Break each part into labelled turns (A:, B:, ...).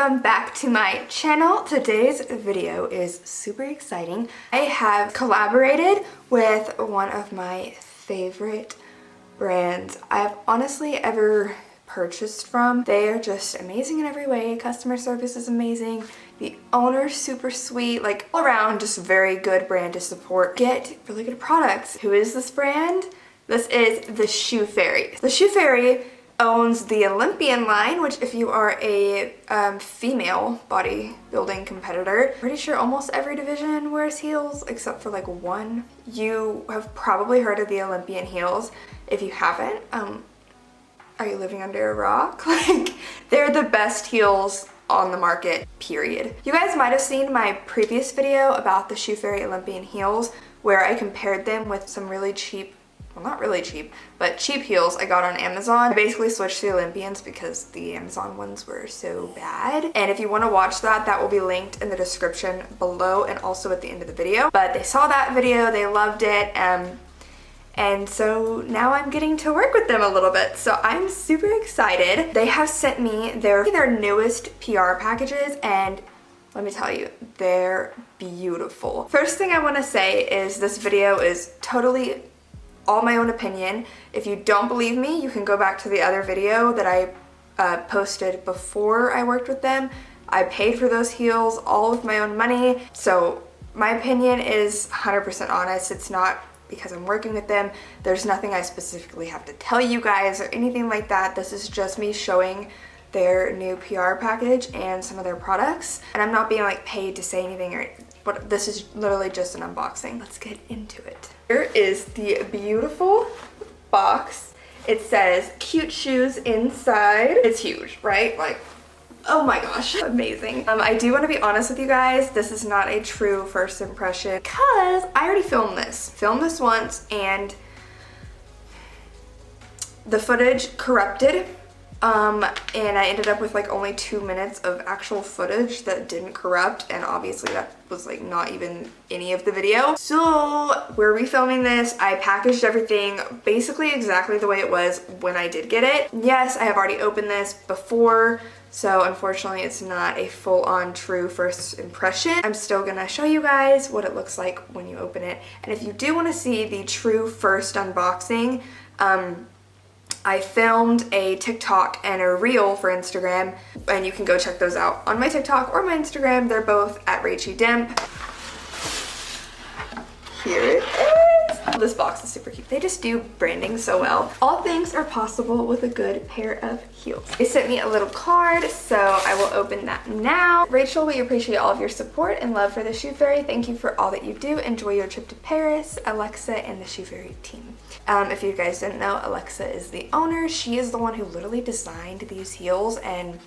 A: welcome back to my channel. Today's video is super exciting. I have collaborated with one of my favorite brands I've honestly ever purchased from. They are just amazing in every way. Customer service is amazing. The owner's super sweet, like all around just very good brand to support. Get really good products. Who is this brand? This is the Shoe Fairy. The Shoe Fairy owns the Olympian line, which if you are a female bodybuilding competitor, pretty sure almost every division wears heels except for like one. You have probably heard of the Olympian heels. If you haven't, are you living under a rock? Like, they're the best heels on the market, period. You guys might have seen my previous video about the Shoe Fairy Olympian heels where I compared them with some really cheap, well, not really cheap, but cheap heels I got on Amazon. I basically switched to the Olympians because the Amazon ones were so bad. And if you want to watch that, that will be linked in the description below and also at the end of the video. But they saw that video, they loved it, and so now I'm getting to work with them a little bit. So I'm super excited. They have sent me their newest PR packages, and let me tell you, they're beautiful. First thing I want to say is this video is totally all my own opinion. If you don't believe me, you can go back to the other video that I posted before I worked with them. I paid for those heels all with my own money. So my opinion is 100% honest. It's not because I'm working with them. There's nothing I specifically have to tell you guys or anything like that. This is just me showing their new PR package and some of their products. And I'm not being like paid to say anything, but this is literally just an unboxing. Let's get into it. Here is the beautiful box. It says cute shoes inside. It's huge, right? Like, oh my gosh, amazing. I do want to be honest with you guys. This is not a true first impression because I already filmed this once, and the footage corrupted. And I ended up with like only 2 minutes of actual footage that didn't corrupt, and obviously that was like not even any of the video. So we're refilming this. I packaged everything basically exactly the way it was when I did get it. Yes, I have already opened this before, so unfortunately it's not a full-on true first impression. I'm still gonna show you guys what it looks like when you open it. And if you do want to see the true first unboxing, I filmed a TikTok and a reel for Instagram, and you can go check those out on my TikTok or my Instagram. They're both at RachyDimp. Here it is. This box is super cute. They just do branding so well. All things are possible with a good pair of heels. They sent me a little card, so I will open that now. Rachel, we appreciate all of your support and love for the Shoe Fairy. Thank you for all that you do. Enjoy your trip to Paris. Alexa and the Shoe Fairy team. If you guys didn't know, Alexa is the owner. She is the one who literally designed these heels and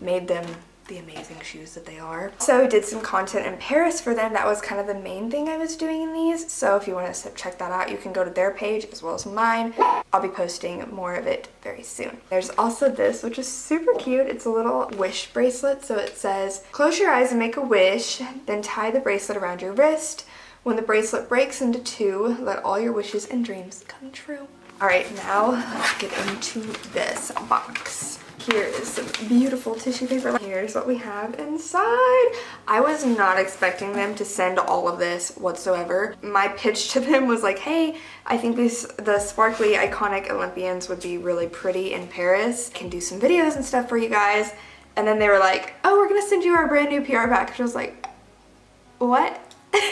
A: made them the amazing shoes that they are. So did some content in Paris for them. That was kind of the main thing I was doing in these. So if you want to check that out, you can go to their page as well as mine. I'll be posting more of it very soon. There's also this, which is super cute. It's a little wish bracelet. So it says, close your eyes and make a wish, then tie the bracelet around your wrist. When the bracelet breaks into two, let all your wishes and dreams come true. All right, now let's get into this box. Here is some beautiful tissue paper. Here's what we have inside. I was not expecting them to send all of this whatsoever. My pitch to them was like, hey, I think the sparkly iconic Olympians would be really pretty in Paris. Can do some videos and stuff for you guys. And then they were like, oh, we're gonna send you our brand new PR package. I was like, what?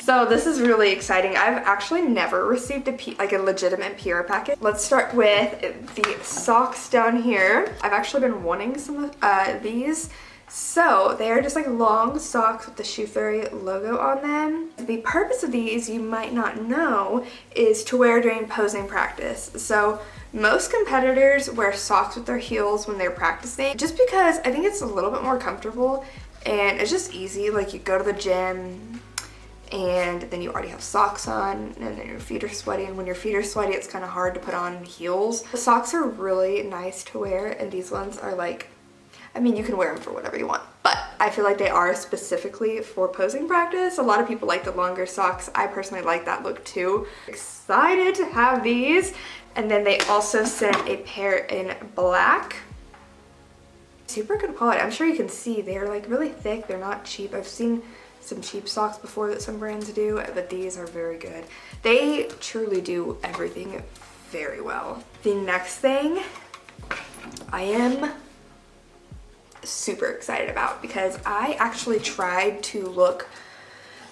A: So this is really exciting. I've actually never received a legitimate PR packet. Let's start with the socks down here. I've actually been wanting some of these. So they are just like long socks with the Shoe Fairy logo on them. The purpose of these, you might not know, is to wear during posing practice. So most competitors wear socks with their heels when they're practicing, just because I think it's a little bit more comfortable and it's just easy. Like, you go to the gym and then you already have socks on, and then your feet are sweaty, and when your feet are sweaty it's kind of hard to put on heels. The socks are really nice to wear, and these ones are like, I mean, you can wear them for whatever you want, but I feel like they are specifically for posing practice. A lot of people like the longer socks. I personally like that look too. Excited to have these. And then they also sent a pair in black. super good quality. I'm sure you can see they're like really thick. They're not cheap. I've seen some cheap socks before that some brands do, but these are very good. They truly do everything very well. The next thing I am super excited about, because I actually tried to look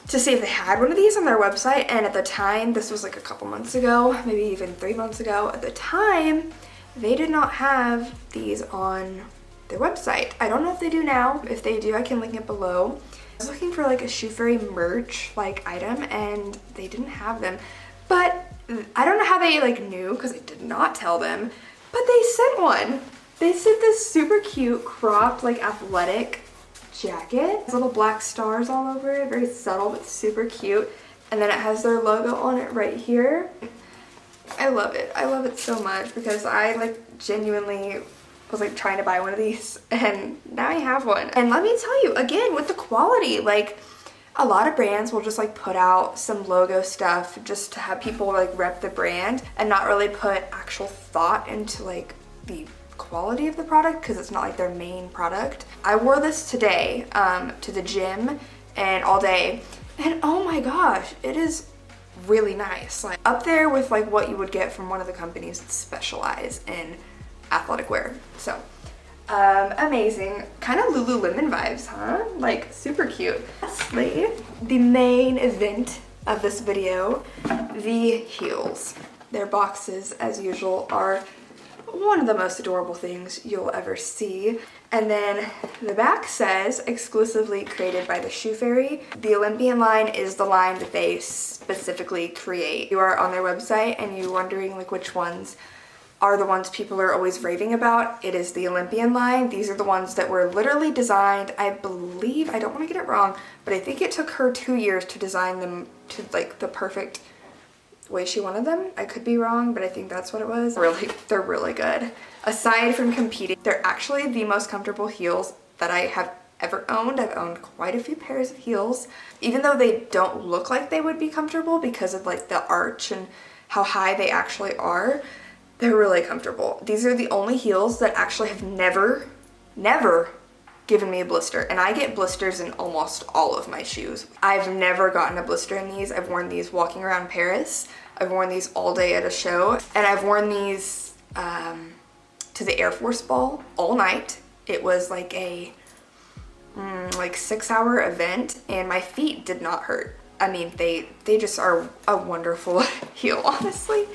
A: to see if they had one of these on their website, and at the time, this was like a couple months ago, maybe even 3 months ago, at the time they did not have these on their website. I don't know if they do now. If they do, I can link it below. I was looking for like a Shoe Fairy merch like item, and they didn't have them, but I don't know how they like knew, because I did not tell them, but they sent one. They sent this super cute cropped like athletic jacket. Little black stars all over it, very subtle but super cute. And then it has their logo on it right here. I love it. I love it so much, because I like genuinely was like trying to buy one of these, and now I have one. And let me tell you, again, with the quality, like a lot of brands will just like put out some logo stuff just to have people like rep the brand and not really put actual thought into like the quality of the product, because it's not like their main product. I wore this today to the gym and all day, and oh my gosh, it is really nice. Like up there with like what you would get from one of the companies that specialize in athletic wear. So amazing. Kind of Lululemon vibes, huh? Like super cute. Lastly, the main event of this video, the heels. Their boxes, as usual, are one of the most adorable things you'll ever see. And then the back says, exclusively created by the Shoe Fairy. The Olympian line is the line that they specifically create. You are on their website and you're wondering like which ones are the ones people are always raving about. It is the Olympian line. These are the ones that were literally designed, I believe, I don't want to get it wrong, but I think it took her 2 years to design them to like the perfect way she wanted them. I could be wrong, but I think that's what it was. Really, they're really good. Aside from competing, they're actually the most comfortable heels that I have ever owned. I've owned quite a few pairs of heels, even though they don't look like they would be comfortable because of like the arch and how high they actually are. They're really comfortable. These are the only heels that actually have never given me a blister, and I get blisters in almost all of my shoes. I've never gotten a blister in these. I've worn these walking around Paris. I've worn these all day at a show, and I've worn these to the Air Force Ball all night. It was like a like 6-hour event, and my feet did not hurt. I mean, they just are a wonderful heel, honestly.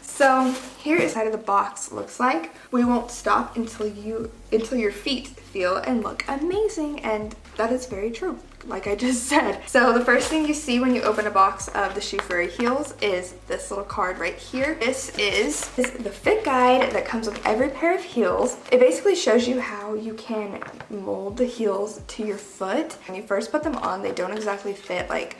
A: So here is how the box looks like. We won't stop until your feet feel and look amazing, and that is very true, like I just said. So the first thing you see when you open a box of the Shoe Fairy heels is this little card right here. This is the fit guide that comes with every pair of heels. It basically shows you how you can mold the heels to your foot. When you first put them on, they don't exactly fit like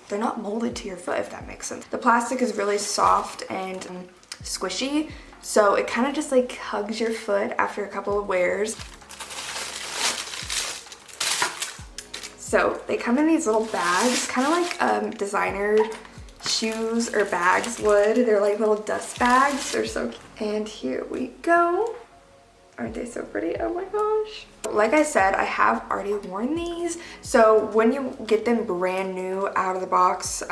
A: they're not molded to your foot, if that makes sense. The plastic is really soft and squishy, so it kind of just like hugs your foot after a couple of wears. So they come in these little bags, kind of like designer shoes or bags would. They're like little dust bags. They're so cute. And here we go. Aren't they so pretty? Oh my gosh. Like I said, I have already worn these. So when you get them brand new out of the box,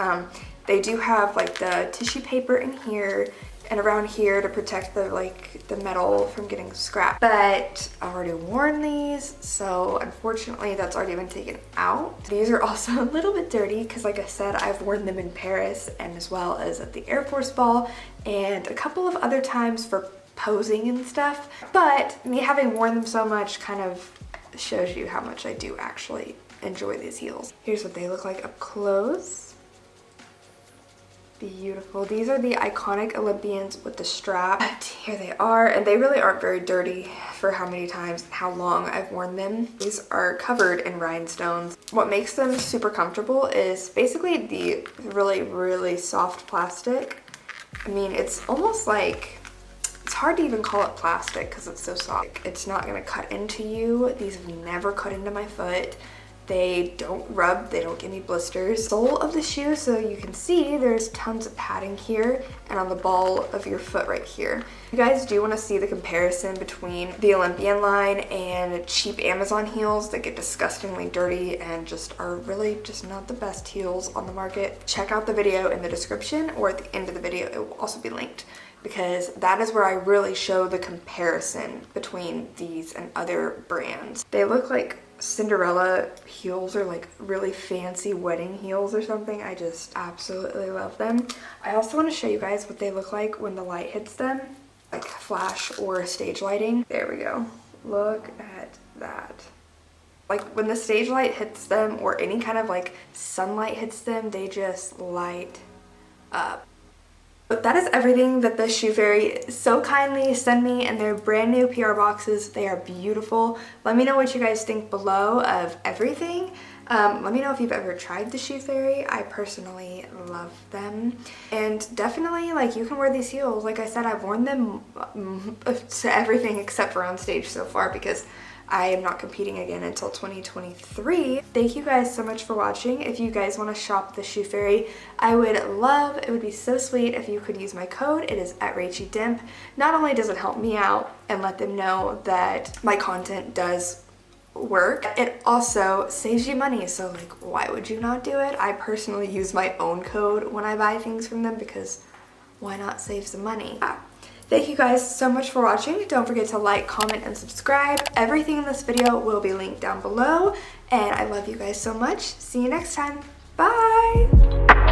A: they do have like the tissue paper in here and around here to protect the metal from getting scrapped. But I've already worn these, so unfortunately that's already been taken out. These are also a little bit dirty because like I said, I've worn them in Paris and as well as at the Air Force Ball and a couple of other times for posing and stuff. But me having worn them so much kind of shows you how much I do actually enjoy these heels. Here's what they look like up close. Beautiful. These are the iconic Olympians with the strap. But here they are, and they really aren't very dirty for how many times and how long I've worn them. These are covered in rhinestones. What makes them super comfortable is basically the really soft plastic. I mean, it's almost like, it's hard to even call it plastic because it's so soft. It's not gonna cut into you. These have never cut into my foot. They don't rub, they don't give me blisters. Sole of the shoe, so you can see there's tons of padding here and on the ball of your foot right here. You guys do want to see the comparison between the Olympian line and cheap Amazon heels that get disgustingly dirty and just are really just not the best heels on the market. Check out the video in the description, or at the end of the video it will also be linked, because that is where I really show the comparison between these and other brands. They look like Cinderella heels, or like really fancy wedding heels or something. I just absolutely love them. I also want to show you guys what they look like when the light hits them, like flash or stage lighting. There we go. Look at that. Like when the stage light hits them or any kind of like sunlight hits them, they just light up. But that is everything that the Shoe Fairy so kindly sent me in their brand new PR boxes. They are beautiful. Let me know what you guys think below of everything. Let me know if you've ever tried the Shoe Fairy. I personally love them. And definitely, like, you can wear these heels. Like I said, I've worn them to everything except for on stage so far, because I am not competing again until 2023. Thank you guys so much for watching. If you guys want to shop the Shoe Fairy, I would love, it would be so sweet if you could use my code. It is at @RachyDimp. Not only does it help me out and let them know that my content does work, it also saves you money. So like, why would you not do it? I personally use my own code when I buy things from them, because why not save some money? Thank you guys so much for watching. Don't forget to like, comment, and subscribe. Everything in this video will be linked down below. And I love you guys so much. See you next time. Bye!